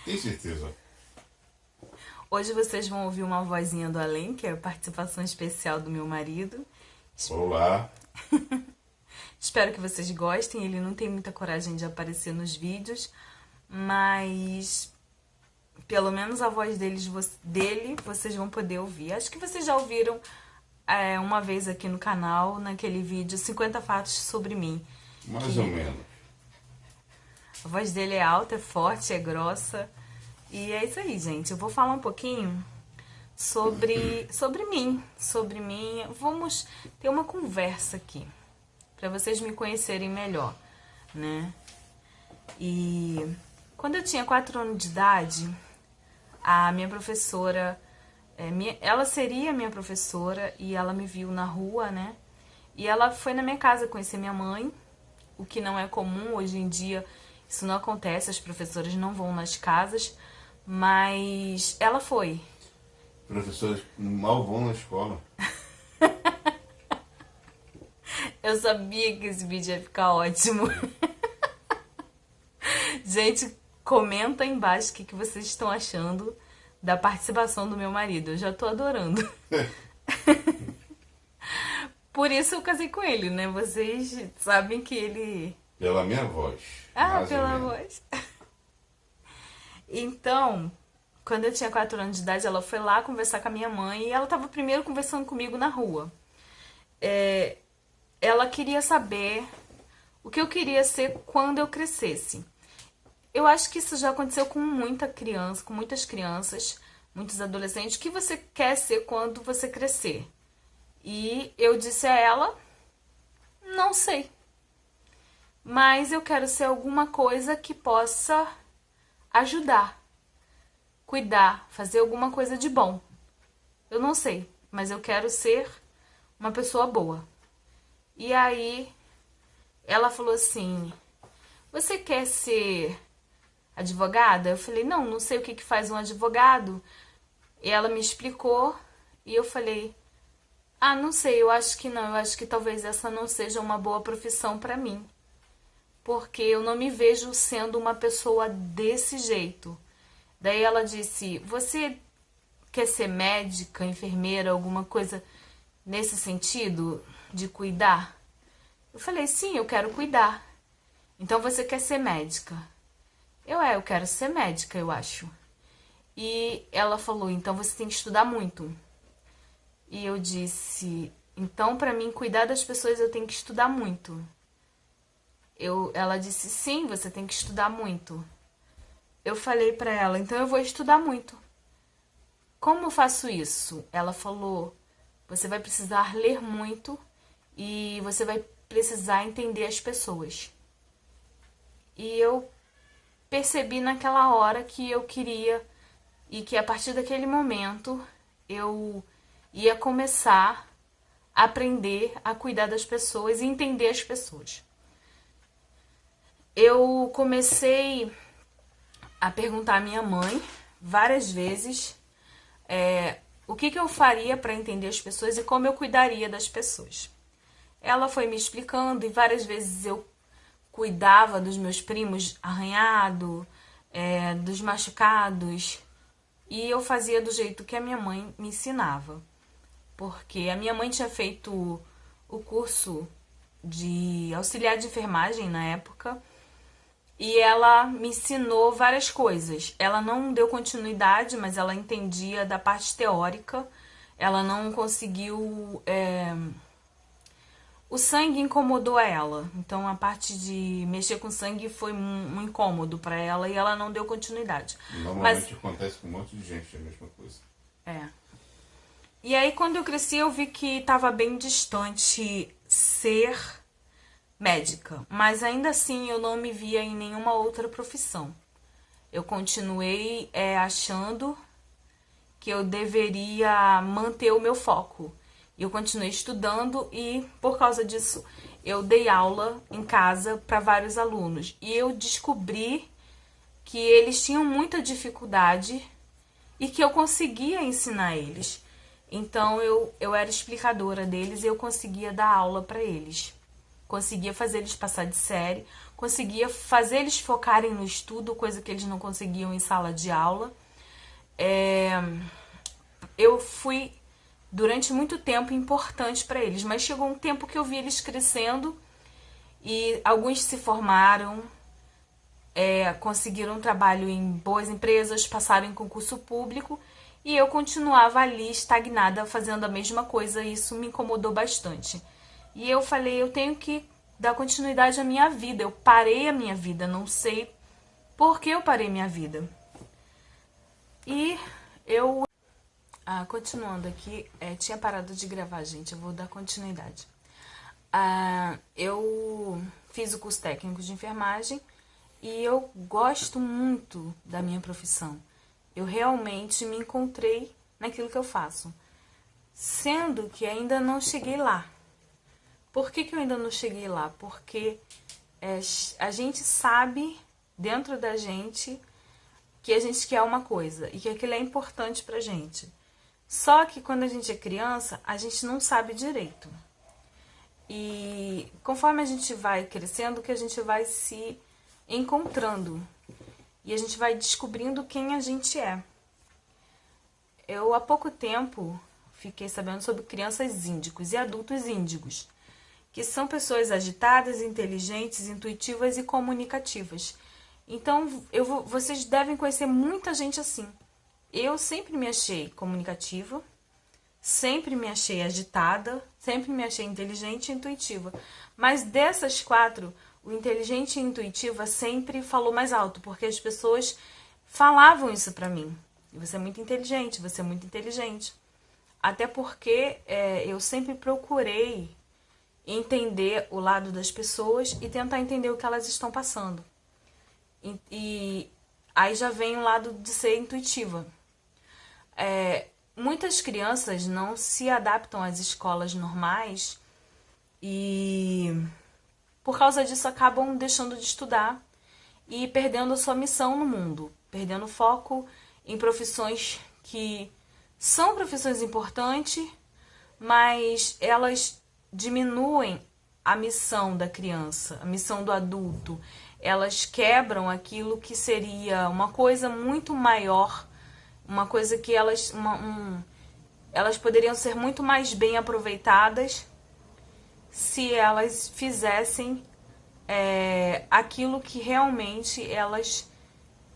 Tem certeza. Hoje vocês vão ouvir uma vozinha do além, que é a participação especial do meu marido. Olá. Espero que vocês gostem. Ele não tem muita coragem de aparecer nos vídeos, mas pelo menos a voz dele vocês vão poder ouvir. Acho que vocês já ouviram uma vez aqui no canal, naquele vídeo 50 fatos sobre mim. Mais ou Que menos. a voz dele é alta, é forte, é grossa. E é isso aí, gente. Eu vou falar um pouquinho sobre mim. Sobre mim. Vamos ter uma conversa aqui, para vocês me conhecerem melhor, né? E quando eu tinha 4 anos de idade, a minha professora, ela seria minha professora e ela me viu na rua, né? E ela foi na minha casa conhecer minha mãe, o que não é comum hoje em dia, isso não acontece, as professoras não vão nas casas, mas ela foi. Professores mal vão na escola. Eu sabia que esse vídeo ia ficar ótimo. Gente, comenta aí embaixo o que vocês estão achando da participação do meu marido. Eu já tô adorando. Por isso eu casei com ele, né? Vocês sabem que ele... Pela minha voz. Ah, Mais ou pela menos. voz. Então, quando eu tinha 4 anos de idade, ela foi lá conversar com a minha mãe e ela tava primeiro conversando comigo na rua. Ela queria saber o que eu queria ser quando eu crescesse. Eu acho que isso já aconteceu com muita criança, com muitas crianças, muitos adolescentes. O que você quer ser quando você crescer? E eu disse a ela, não sei. Mas eu quero ser alguma coisa que possa ajudar, cuidar, fazer alguma coisa de bom. Eu não sei, mas eu quero ser uma pessoa boa. E aí ela falou assim: você quer ser advogada? Eu falei: não, não sei o que faz um advogado. E ela me explicou e eu falei: ah, não sei, eu acho que não, eu acho que talvez essa não seja uma boa profissão pra mim. Porque eu não me vejo sendo uma pessoa desse jeito. Daí ela disse: você quer ser médica, enfermeira, alguma coisa nesse sentido de cuidar? Eu falei: sim, eu quero cuidar. Então você quer ser médica? Eu quero ser médica, eu acho. E ela falou: então você tem que estudar muito. E eu disse: então para mim cuidar das pessoas eu tenho que estudar muito. Ela disse: sim, você tem que estudar muito. Eu falei pra ela: então eu vou estudar muito. Como eu faço isso? Ela falou: você vai precisar ler muito e você vai precisar entender as pessoas. E eu percebi naquela hora que eu queria e que a partir daquele momento eu ia começar a aprender a cuidar das pessoas e entender as pessoas. Eu comecei a perguntar à minha mãe várias vezes o que eu faria para entender as pessoas e como eu cuidaria das pessoas. Ela foi me explicando e várias vezes eu cuidava dos meus primos arranhados, dos machucados, e eu fazia do jeito que a minha mãe me ensinava. Porque a minha mãe tinha feito o curso de auxiliar de enfermagem na época e ela me ensinou várias coisas. Ela não deu continuidade, mas ela entendia da parte teórica. Ela não conseguiu. O sangue incomodou ela. Então a parte de mexer com sangue foi um incômodo para ela e ela não deu continuidade. Mas Normalmente acontece com um monte de gente, é a mesma coisa. é. E aí quando eu cresci eu vi que estava bem distante ser médica, mas ainda assim eu não me via em nenhuma outra profissão. Eu continuei achando que eu deveria manter o meu foco. Eu continuei estudando e por causa disso eu dei aula em casa para vários alunos. E eu descobri que eles tinham muita dificuldade e que eu conseguia ensinar eles. Então eu era explicadora deles e eu conseguia dar aula para eles. Conseguia fazer eles passar de série, conseguia fazer eles focarem no estudo, coisa que eles não conseguiam em sala de aula. Eu fui, durante muito tempo, importante para eles, mas chegou um tempo que eu vi eles crescendo e alguns se formaram, conseguiram trabalho em boas empresas, passaram em concurso público e eu continuava ali estagnada fazendo a mesma coisa, e isso me incomodou bastante. E eu falei, eu tenho que dar continuidade à minha vida. Eu parei a minha vida, não sei por que eu parei minha vida. E eu... continuando aqui, tinha parado de gravar, gente, eu vou dar continuidade. Eu fiz o curso técnico de enfermagem e eu gosto muito da minha profissão. Eu realmente me encontrei naquilo que eu faço, sendo que ainda não cheguei lá. Por que eu ainda não cheguei lá? Porque a gente sabe, dentro da gente, que a gente quer uma coisa e que aquilo é importante pra gente. Só que quando a gente é criança, a gente não sabe direito. E conforme a gente vai crescendo, que a gente vai se encontrando. E a gente vai descobrindo quem a gente é. Eu, há pouco tempo, fiquei sabendo sobre crianças índicos e adultos índigos, que são pessoas agitadas, inteligentes, intuitivas e comunicativas. Então, vocês devem conhecer muita gente assim. Eu sempre me achei comunicativa, sempre me achei agitada, sempre me achei inteligente e intuitiva. Mas dessas 4, o inteligente e intuitiva sempre falou mais alto, porque as pessoas falavam isso pra mim. Você é muito inteligente, você é muito inteligente. Até porque eu sempre procurei entender o lado das pessoas e tentar entender o que elas estão passando. E aí já vem o lado de ser intuitiva. Muitas crianças não se adaptam às escolas normais e por causa disso acabam deixando de estudar e perdendo a sua missão no mundo, perdendo foco em profissões que são profissões importantes, mas elas diminuem a missão da criança, a missão do adulto. Elas quebram aquilo que seria uma coisa muito maior, uma coisa que elas poderiam ser muito mais bem aproveitadas se elas fizessem aquilo que realmente elas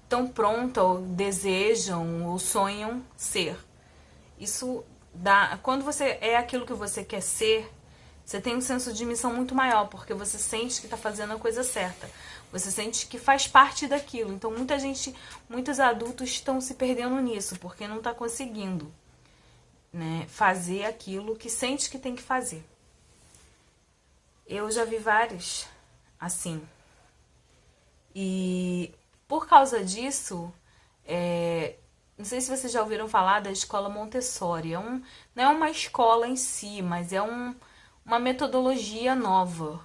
estão prontas, ou desejam, ou sonham ser. Isso dá... Quando você é aquilo que você quer ser, você tem um senso de missão muito maior, porque você sente que está fazendo a coisa certa. Você sente que faz parte daquilo. Então, muitos adultos estão se perdendo nisso, porque não está conseguindo, né, fazer aquilo que sente que tem que fazer. Eu já vi vários assim. E por causa disso, não sei se vocês já ouviram falar da escola Montessori. Não é uma escola em si, mas é uma metodologia nova.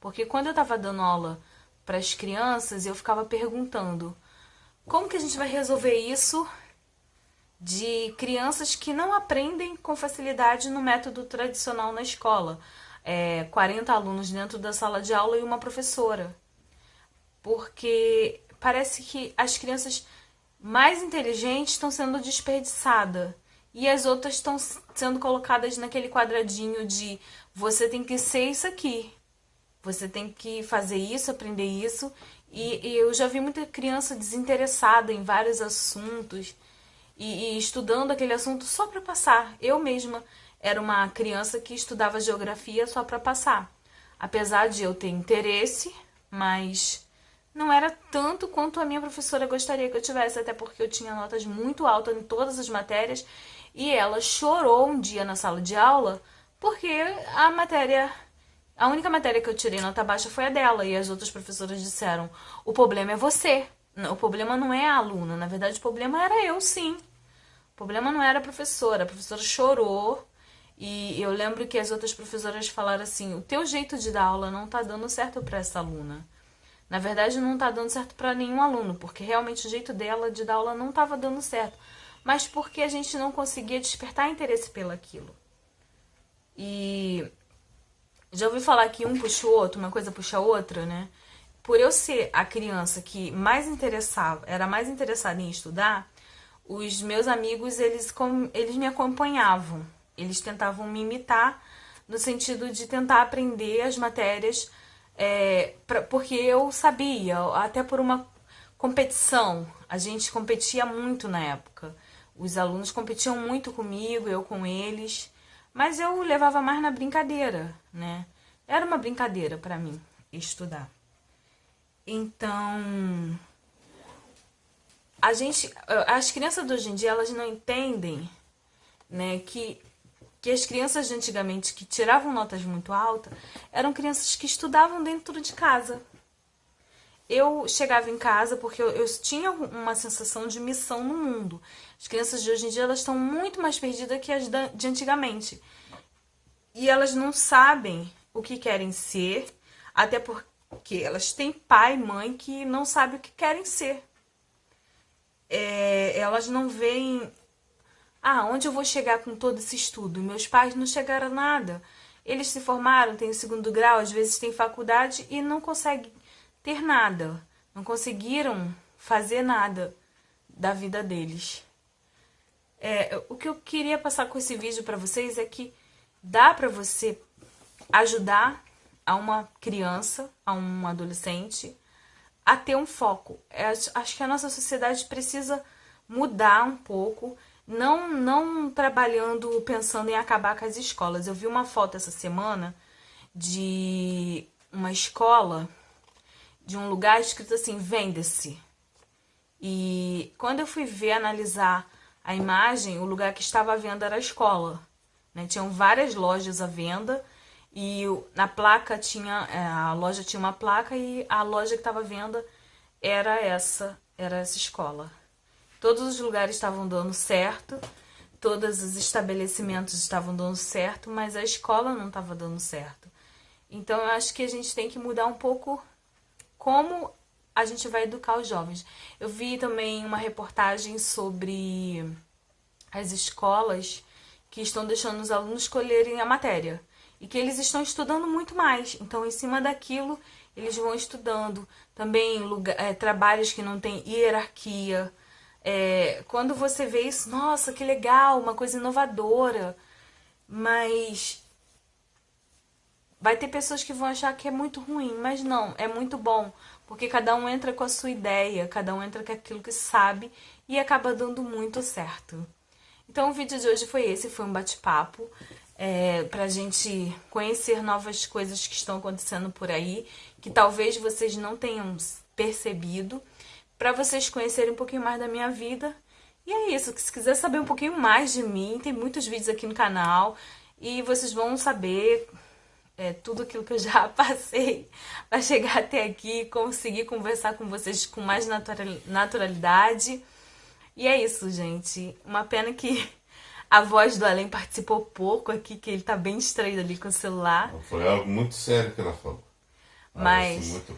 Porque quando eu estava dando aula para as crianças, eu ficava perguntando: como que a gente vai resolver isso de crianças que não aprendem com facilidade no método tradicional na escola? 40 alunos dentro da sala de aula e uma professora. Porque parece que as crianças mais inteligentes estão sendo desperdiçadas e as outras estão sendo colocadas naquele quadradinho de você tem que ser isso aqui, você tem que fazer isso, aprender isso. E eu já vi muita criança desinteressada em vários assuntos e estudando aquele assunto só para passar. Eu mesma era uma criança que estudava geografia só para passar, apesar de eu ter interesse, mas não era tanto quanto a minha professora gostaria que eu tivesse, até porque eu tinha notas muito altas em todas as matérias e ela chorou um dia na sala de aula porque a única matéria que eu tirei nota baixa foi a dela, e as outras professoras disseram: o problema é você, o problema não é a aluna, na verdade o problema era eu, sim. O problema não era a professora chorou. E eu lembro que as outras professoras falaram assim: o teu jeito de dar aula não tá dando certo para essa aluna. Na verdade, não tá dando certo para nenhum aluno, porque realmente o jeito dela de dar aula não estava dando certo. Mas porque a gente não conseguia despertar interesse pelaquilo. E já ouvi falar que um puxa o outro, uma coisa puxa a outra, né? por eu ser a criança que mais interessava, era mais interessada em estudar, os meus amigos, eles me acompanhavam. Eles tentavam me imitar no sentido de tentar aprender as matérias, porque eu sabia, até por uma competição. A gente competia muito na época. Os alunos competiam muito comigo, eu com eles. Mas eu levava mais na brincadeira, né? Era uma brincadeira para mim estudar. Então, as crianças de hoje em dia, elas não entendem, né, que as crianças de antigamente que tiravam notas muito altas eram crianças que estudavam dentro de casa. Eu chegava em casa porque eu tinha uma sensação de missão no mundo. As crianças de hoje em dia, elas estão muito mais perdidas que as de antigamente. E elas não sabem o que querem ser, até porque elas têm pai e mãe que não sabem o que querem ser. Elas não veem, onde eu vou chegar com todo esse estudo? Meus pais não chegaram a nada. Eles se formaram, têm o segundo grau, às vezes têm faculdade e não conseguem ter nada. Não conseguiram fazer nada da vida deles. O que eu queria passar com esse vídeo para vocês é que dá para você ajudar a uma criança, a um adolescente, a ter um foco. Acho que a nossa sociedade precisa mudar um pouco, não trabalhando, pensando em acabar com as escolas. Eu vi uma foto essa semana de uma escola, de um lugar escrito assim, vende-se. E quando eu fui ver, analisar a imagem, o lugar que estava à venda era a escola, né? Tinham várias lojas à venda e na placa tinha, a loja tinha uma placa e a loja que estava à venda era essa escola. Todos os lugares estavam dando certo, todos os estabelecimentos estavam dando certo, mas a escola não estava dando certo. Então eu acho que a gente tem que mudar um pouco como a gente vai educar os jovens. Eu vi também uma reportagem sobre as escolas que estão deixando os alunos escolherem a matéria e que eles estão estudando muito mais. Então, em cima daquilo, eles vão estudando. Também trabalhos que não tem hierarquia. Quando você vê isso, nossa, que legal, uma coisa inovadora. Mas vai ter pessoas que vão achar que é muito ruim, mas não, é muito bom, porque cada um entra com a sua ideia, cada um entra com aquilo que sabe e acaba dando muito certo. Então o vídeo de hoje foi esse, foi um bate-papo pra gente conhecer novas coisas que estão acontecendo por aí, que talvez vocês não tenham percebido, pra vocês conhecerem um pouquinho mais da minha vida. E é isso, que se quiser saber um pouquinho mais de mim, tem muitos vídeos aqui no canal e vocês vão saber tudo aquilo que eu já passei para chegar até aqui e conseguir conversar com vocês com mais naturalidade. E é isso, gente. Uma pena que a voz do Além participou pouco aqui, que ele tá bem distraído ali com o celular. Foi algo muito sério que ela falou. Algo Mas assim, muito